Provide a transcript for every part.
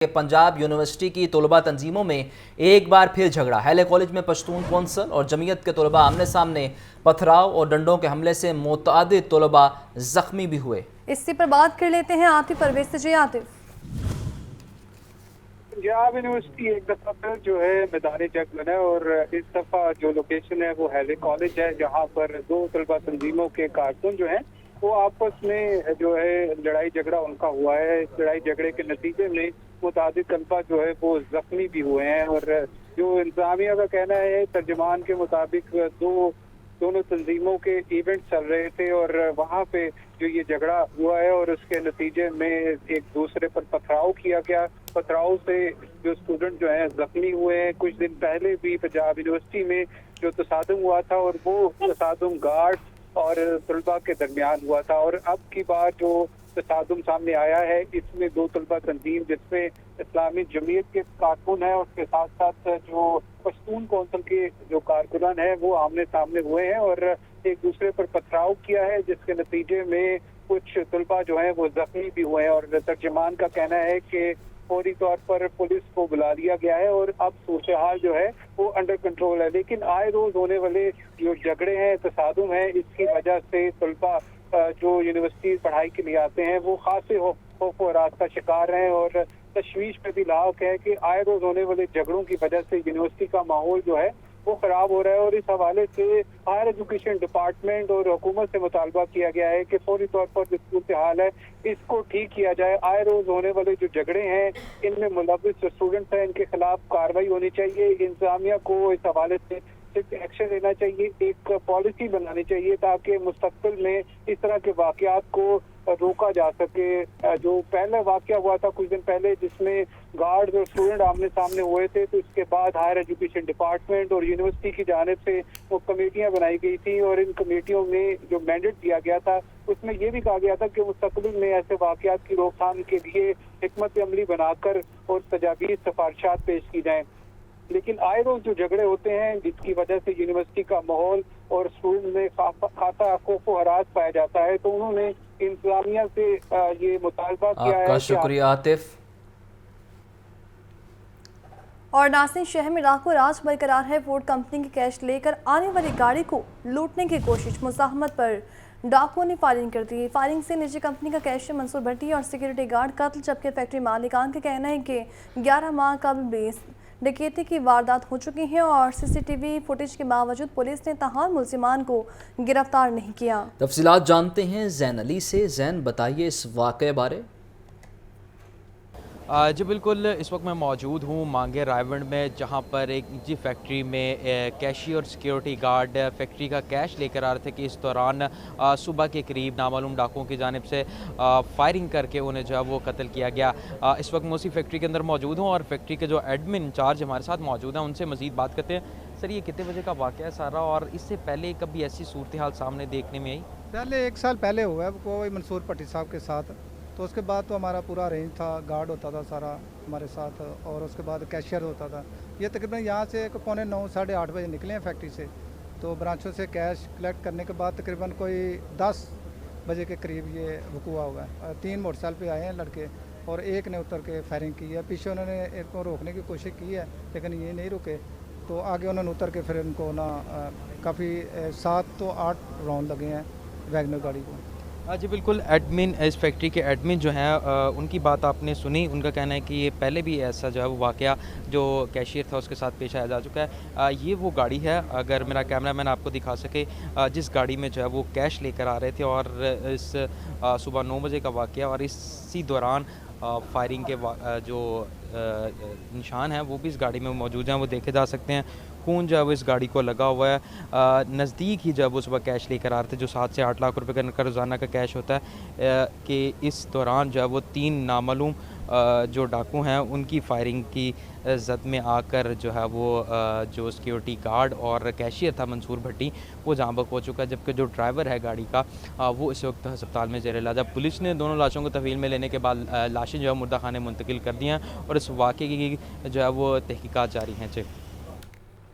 کہ پنجاب یونیورسٹی کی طلباء تنظیموں میں ایک بار پھر جھگڑا۔ ہیلے کالج میں پشتون کونسل اور جمعیت کے طلباء آمنے سامنے، پتھراؤ اور ڈنڈوں کے حملے سے متعدد طلباء زخمی بھی ہوئے۔ اسی پر بات کر لیتے ہیں عاطف پرویز سے۔ جی عاطف، پنجاب یونیورسٹی ایک دفعہ پھر جو ہے میدان جنگ میں ہے، اور اس دفعہ جو لوکیشن ہے وہ ہیلے کالج ہے، جہاں پر دو طلباء تنظیموں کے کارکن جو ہیں وہ آپس میں جو ہے لڑائی جھگڑا ان کا ہوا ہے۔ اس لڑائی جھگڑے کے نتیجے میں متعدد طلباء جو ہے وہ زخمی بھی ہوئے ہیں، اور جو انتظامیہ کا کہنا ہے، ترجمان کے مطابق دونوں تنظیموں کے ایونٹ چل رہے تھے اور وہاں پہ جو یہ جھگڑا ہوا ہے اور اس کے نتیجے میں ایک دوسرے پر پتھراؤ کیا گیا۔ پتھراؤ سے جو اسٹوڈنٹ جو ہیں زخمی ہوئے ہیں۔ کچھ دن پہلے بھی پنجاب یونیورسٹی میں جو تصادم ہوا تھا اور وہ تصادم گارڈ اور طلباء کے درمیان ہوا تھا، اور اب کی بار جو تصادم سامنے آیا ہے اس میں دو طلباء تنظیم جس میں اسلامی جمعیت کے کارکن ہیں اور اس کے ساتھ ساتھ جو پشتون کونسل کے جو کارکنان ہیں وہ آمنے سامنے ہوئے ہیں اور ایک دوسرے پر پتھراؤ کیا ہے، جس کے نتیجے میں کچھ طلباء جو ہیں وہ زخمی بھی ہوئے ہیں، اور ترجمان کا کہنا ہے کہ فوری طور پر پولیس کو بلا لیا گیا ہے اور اب صورتحال جو ہے وہ انڈر کنٹرول ہے۔ لیکن آئے روز ہونے والے جو جھگڑے ہیں، تصادم ہیں، اس کی وجہ سے طلباء جو یونیورسٹی پڑھائی کے لیے آتے ہیں وہ خاصے خوف و ہراس کا شکار ہیں اور تشویش پہ بھی لاحق ہے کہ آئے روز ہونے والے جھگڑوں کی وجہ سے یونیورسٹی کا ماحول جو ہے وہ خراب ہو رہا ہے، اور اس حوالے سے ہائر ایجوکیشن ڈپارٹمنٹ اور حکومت سے مطالبہ کیا گیا ہے کہ فوری طور پر جو صورتحال ہے اس کو ٹھیک کیا جائے۔ آئے روز ہونے والے جو جھگڑے ہیں ان میں ملوث جو اسٹوڈنٹس ہیں ان کے خلاف کارروائی ہونی چاہیے۔ انتظامیہ کو اس حوالے سے ایکشن لینا چاہیے، ایک پالیسی بنانی چاہیے تاکہ مستقبل میں اس طرح کے واقعات کو روکا جا سکے۔ جو پہلا واقعہ ہوا تھا کچھ دن پہلے جس میں گارڈ اور اسٹوڈنٹ آمنے سامنے ہوئے تھے، تو اس کے بعد ہائر ایجوکیشن ڈپارٹمنٹ اور یونیورسٹی کی جانب سے وہ کمیٹیاں بنائی گئی تھیں، اور ان کمیٹیوں میں جو مینڈیٹ دیا گیا تھا اس میں یہ بھی کہا گیا تھا کہ مستقبل میں ایسے واقعات کی روک تھام کے لیے حکمت عملی بنا کر اور تجاویز سفارشات پیش کی جائیں۔ لیکن آئے روز جو جھگڑے ہوتے ہیں جس کی وجہ سے یونیورسٹی کا ماحول اور اسٹوڈنٹ میں خاصا خوف و ہراس پایا جاتا ہے، تو انہوں نے انتظامیہ سے یہ مطالبہ کیا ہے۔ آپ کا شکریہ عاطف۔ اور ناصرین، شہر میں رات کو راج برقرار ہے۔ فورڈ کمپنی کی کیش لے کر آنے والی گاڑی کو لوٹنے کی کوشش، مزاحمت پر ڈاکوؤں نے فائرنگ کر دی۔ فائرنگ سے نجی کمپنی کا کیشیئر منصور بھٹی اور سیکیورٹی گارڈ قتل، جبکہ فیکٹری مالکان کا کہنا ہے کہ 11 ماہ قبل بھی ڈکیتی کی واردات ہو چکی ہیں اور سی سی ٹی وی فوٹیج کے باوجود پولیس نے تاحال ملزمان کو گرفتار نہیں کیا۔ تفصیلات جانتے ہیں زین علی سے۔ زین، بتائیے اس واقعے بارے۔ جی بالکل، اس وقت میں موجود ہوں مانگے رائیونڈ میں، جہاں پر ایک نجی فیکٹری میں کیشیئر اور سیکیورٹی گارڈ فیکٹری کا کیش لے کر آ رہے تھے کہ اس دوران صبح کے قریب نامعلوم ڈاکوؤں کی جانب سے فائرنگ کر کے انہیں جو ہے وہ قتل کیا گیا۔ اس وقت میں اسی فیکٹری کے اندر موجود ہوں اور فیکٹری کے جو ایڈمن انچارج ہمارے ساتھ موجود ہیں ان سے مزید بات کرتے ہیں۔ سر، یہ کتنے بجے کا واقعہ ہے سارا، اور اس سے پہلے کبھی ایسی صورتحال سامنے دیکھنے میں آئی؟ پہلے 1 سال پہلے ہوا ہے کوئی منصور بھٹی صاحب کے ساتھ، تو اس کے بعد تو ہمارا پورا رینج تھا، گارڈ ہوتا تھا سارا ہمارے ساتھ، اور اس کے بعد کیشیئر ہوتا تھا۔ یہ تقریباً یہاں سے 9:15 ساڑھے 8 بجے نکلے ہیں فیکٹری سے، تو برانچوں سے کیش کلیکٹ کرنے کے بعد تقریباً کوئی 10 بجے کے قریب یہ وقوع ہوا ہے۔ 3 موٹر سائیکل پہ آئے ہیں لڑکے اور ایک نے اتر کے فائرنگ کی ہے۔ پیچھے انہوں نے ایک کو روکنے کی کوشش کی ہے لیکن یہ نہیں رکے، تو آگے انہوں نے اتر کے پھر ان کو کافی 7 تو 8 راؤنڈ لگے ہیں ویگنر گاڑی کو۔ جی بالکل، ایڈمن اس فیکٹری کے ایڈمن جو ہیں ان کی بات آپ نے سنی۔ ان کا کہنا ہے کہ یہ پہلے بھی ایسا جو ہے وہ واقعہ جو کیشیئر تھا اس کے ساتھ پیش آیا جا چکا ہے۔ یہ وہ گاڑی ہے، اگر میرا کیمرہ مین آپ کو دکھا سکے، جس گاڑی میں جو ہے وہ کیش لے کر آ رہے تھے، اور اس صبح 9 بجے کا واقعہ، اور اسی دوران فائرنگ کے جو نشان ہیں وہ بھی اس گاڑی میں موجود ہیں، وہ دیکھے جا سکتے ہیں۔ خون جو ہے وہ اس گاڑی کو لگا ہوا ہے۔ نزدیک ہی جو ہے وہ صبح کیش لے کر آ رہے تھے، جو 7 سے 8 لاکھ روپے کا روزانہ کا کیش ہوتا ہے، کہ اس دوران جو ہے وہ 3 نامعلوم جو ڈاکو ہیں ان کی فائرنگ کی زد میں آ کر جو ہے وہ جو سیکیورٹی گارڈ اور کیشیئر تھا منصور بھٹی وہ جاں بحق ہو چکا ہے، جبکہ جو ڈرائیور ہے گاڑی کا وہ اس وقت ہسپتال میں زیر علاج ہے۔ پولیس نے دونوں لاشوں کو تحویل میں لینے کے بعد لاشیں جو ہے مردہ خانے منتقل کر دی ہیں، اور اس واقعے کی جو ہے وہ تحقیقات جاری ہیں۔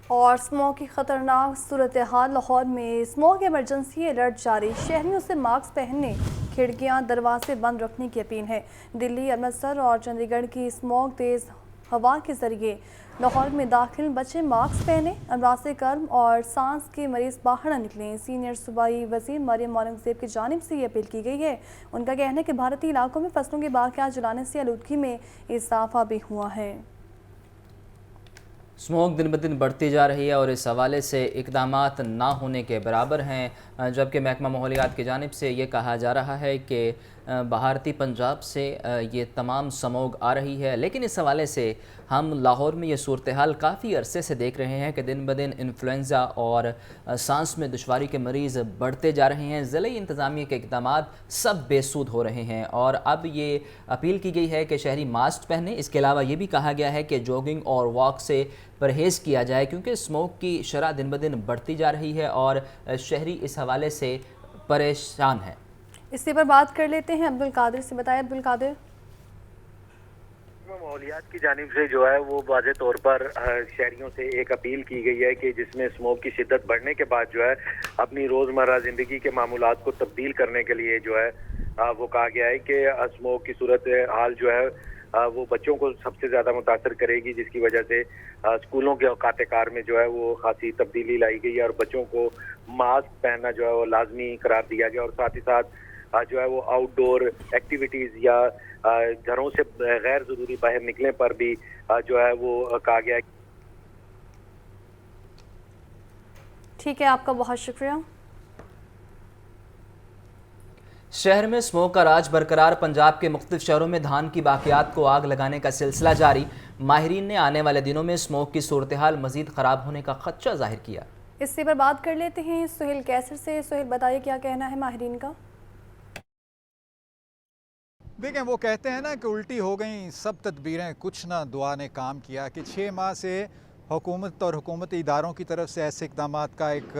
اور اسموگ کی خطرناک صورتحال، لاہور میں اسموگ ایمرجنسی الرٹ جاری، شہریوں سے ماسک پہننے खिड़कियां दरवाजे बंद रखने की अपील है। दिल्ली, अमृतसर और चंडीगढ़ की स्मॉग तेज हवा के जरिए लाहौर में दाखिल बच्चे मास्क पहने, अमराज कर्म और सांस के मरीज बाहर न निकलें। सीनियर सूबाई वजीर मरियम औरंगजेब की जानिब से ये अपील की गई है। उनका कहना है कि भारतीय इलाकों में फसलों के बाकियात जलाने से आलूदगी में इजाफा भी हुआ है। स्मोक दिन ब दिन बढ़ती जा रही है और इस हवाले से इकदामात ना होने के बराबर हैं, जबकि महकमा माहौलियात की जानिब से ये कहा जा रहा है कि भारतीय पंजाब से ये तमाम स्मोग आ रही है। लेकिन इस हवाले से हम लाहौर में ये सूरत हाल काफ़ी अरसे से देख रहे हैं कि दिन ब दिन इन्फ्लुएंज़ा और सांस में दुश्वारी के मरीज़ बढ़ते जा रहे हैं। ज़िले इंतज़ामिया के इक़दामात सब बेसूद हो रहे हैं और अब ये अपील की गई है कि शहरी मास्क पहने। इसके अलावा ये भी कहा गया है कि जॉगिंग और वॉक से परहेज़ किया जाए, क्योंकि स्मोक की शरह दिन ब दिन बढ़ती जा रही है और शहरी इस हवाले से परेशान हैं। इसी पर बात कर लेते हैं अब्दुल कादिर से। बताएं अब्दुल कादिर। माहौलियात की जानिब से जो है वो वाज़े तौर पर शहरियों से एक अपील की गई है कि जिसमें स्मोक की शिद्दत बढ़ने के बाद जो है अपनी रोज़मर्रा ज़िंदगी के मामूलात को तब्दील करने के लिए जो है वो कहा गया है कि स्मोक की सूरत हाल जो है वो बच्चों को सबसे ज़्यादा मुतासर करेगी, जिसकी वजह से स्कूलों के औकात कार में जो है वो खासी तब्दीली लाई गई है और बच्चों को मास्क पहनना जो है वो लाजमी करार दिया गया और साथ ही साथ जो है वो आउटडोर एक्टिविटीज़ या घरों से गैर ज़रूरी बाहर निकलने पर भी जो है वो कहा गया है। ठीक है, आपका बहुत शुक्रिया। शहर में स्मोक का राज बरकरार। पंजाब के मुख्तलिफ शहरों में धान की बाकियात को आग लगाने का सिलसिला जारी। माहिरीन ने आने वाले दिनों में स्मोक की सूरत हाल मजीद ख़राब होने का खदशा जाहिर किया। इससे पर बात कर लेते हैं सुहेल कैसर से। सुहेल, बताइए क्या कहना है माहिरीन का। देखें, वो कहते हैं ना कि उल्टी हो गई सब तदबीरें, कुछ ना दुआ ने काम किया। कि 6 माह से हुकूमत और हुकूमती इदारों की तरफ से ऐसे इक़दामात का एक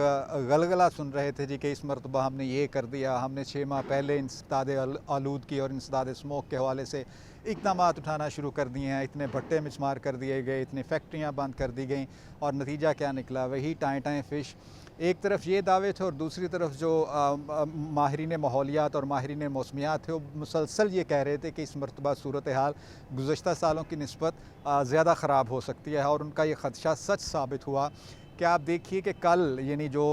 गलगला सुन रहे थे जी कि इस मरतबा हमने ये कर दिया, हमने 6 माह पहले इंसदाद आलूदगी और इंसदाद स्मोक के हवाले से इक़दामात उठाना शुरू कर दिए हैं, इतने भट्टे मिचमार कर दिए गए, इतनी फैक्ट्रियाँ बंद कर दी गई और नतीजा क्या निकला? वही टाएँ टाएँ फ़िश। एक तरफ ये दावे थे और दूसरी तरफ जो माहिरीन माहौलियात और माहिरीन मौसमियात थे वो मुसलसल ये कह रहे थे कि इस मरतबा सूरत हाल गुज़श्ता सालों की निस्बत ज़्यादा ख़राब हो सकती है और उनका ये ख़दशा सच साबित हुआ। कि आप देखिए कि कल यानी जो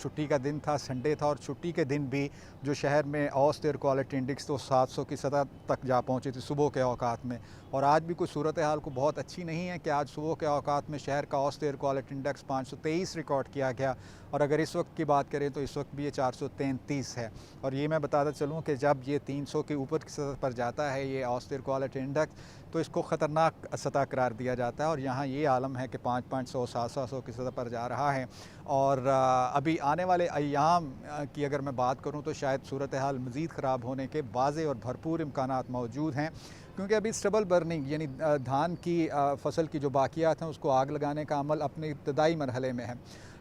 छुट्टी का दिन था, संडे था, और छुट्टी के दिन भी जो शहर में औसत एयर क्वालिटी इंडेक्स तो 700 की सतह तक जा पहुंची थी सुबह के औकात में। और आज भी कुछ सूरत हाल को बहुत अच्छी नहीं है कि आज सुबह के औकात में शहर का औसत एयर क्वालिटी इंडेक्स 523 रिकॉर्ड किया गया और अगर इस वक्त की बात करें तो इस वक्त भी ये 433 है। और ये मैं बताता चलूँ कि जब ये 300 के ऊपर की सतह पर जाता है ये औसत एयर क्वालिटी इंडेक्स तो इसको ख़तरनाक सतह करार दिया जाता है और यहाँ ये आलम है कि 500 700 की सतह पर जा रहा है। और अभी आने वाले अय्याम की अगर मैं बात करूँ तो शायद सूरत हाल मज़ीद ख़राब होने के वाज़े और भरपूर इम्कानात मौजूद हैं, क्योंकि अभी स्टबल बर्निंग यानी धान की फसल की जो बाकियात हैं उसको आग लगाने का अमल अपने इब्तदाई मरहले में है।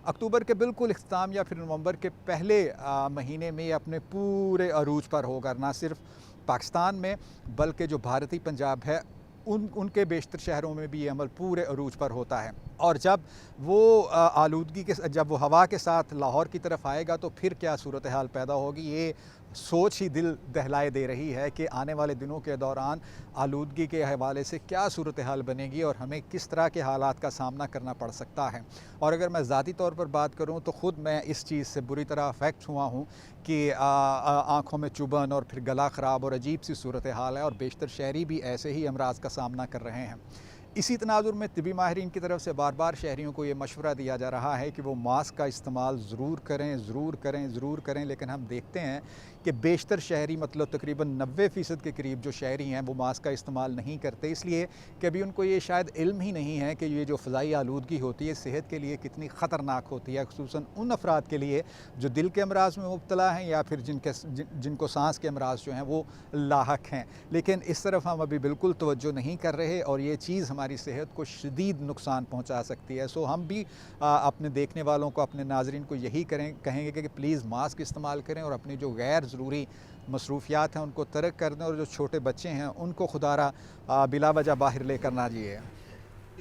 अक्टूबर के बिल्कुल इख्तिताम या फिर नवंबर के पहले महीने में ये अपने पूरे अरूज पर होगा, ना सिर्फ पाकिस्तान में बल्कि जो भारतीय पंजाब है उनके बेशतर शहरों में भी ये अमल पूरे अरूज पर होता है। और जब वो आलूदगी के जब वो हवा के साथ लाहौर की तरफ आएगा तो फिर क्या सूरत हाल पैदा होगी, ये सोच ही दिल दहलाए दे रही है कि आने वाले दिनों के दौरान आलूदगी के हवाले से क्या सूरत हाल बनेगी और हमें किस तरह के हालात का सामना करना पड़ सकता है। और अगर मैं ज़ाती तौर पर बात करूं तो ख़ुद मैं इस चीज़ से बुरी तरह अफेक्ट हुआ हूं कि आँखों में चुभन और फिर गला ख़राब और अजीब सी सूरत हाल है और बेशतर शहरी भी ऐसे ही अमराज का सामना कर रहे हैं। इसी तनाजुर में तिबी माहिरीन की तरफ से बार बार शहरियों को ये मशवरा दिया जा रहा है कि वो मास्क का इस्तेमाल ज़रूर करें, ज़रूर करें, ज़रूर करें, लेकिन हम देखते हैं कि बेशतर शहरी मतलब तकरीबन 90% के करीब जो शहरी हैं वो मास्क का इस्तेमाल नहीं करते, इसलिए कि अभी उनको ये शायद इल्म ही नहीं है कि ये जो फ़ज़ाई आलूदगी होती है सेहत के लिए कितनी ख़तरनाक होती है, ख़ुसूसन उन अफराद के लिए जो दिल के अमराज में मुब्तला हैं या फिर जिनको सांस के अमराज जो हैं वो लाहक हैं। लेकिन इस तरफ हम अभी बिल्कुल तवज्जो नहीं कर रहे और ये चीज़ हमारी सेहत को शदीद नुकसान पहुँचा सकती है। सो हम भी अपने देखने वालों को, अपने नाजरीन को यही कहेंगे कि प्लीज़ मास्क इस्तेमाल करें और अपनी जो गैर ज़रूरी मसरूफियात हैं उनको तर्क कर दें और जो छोटे बच्चे हैं उनको खुदारा बिला वजह बाहर लेकर ना जिए।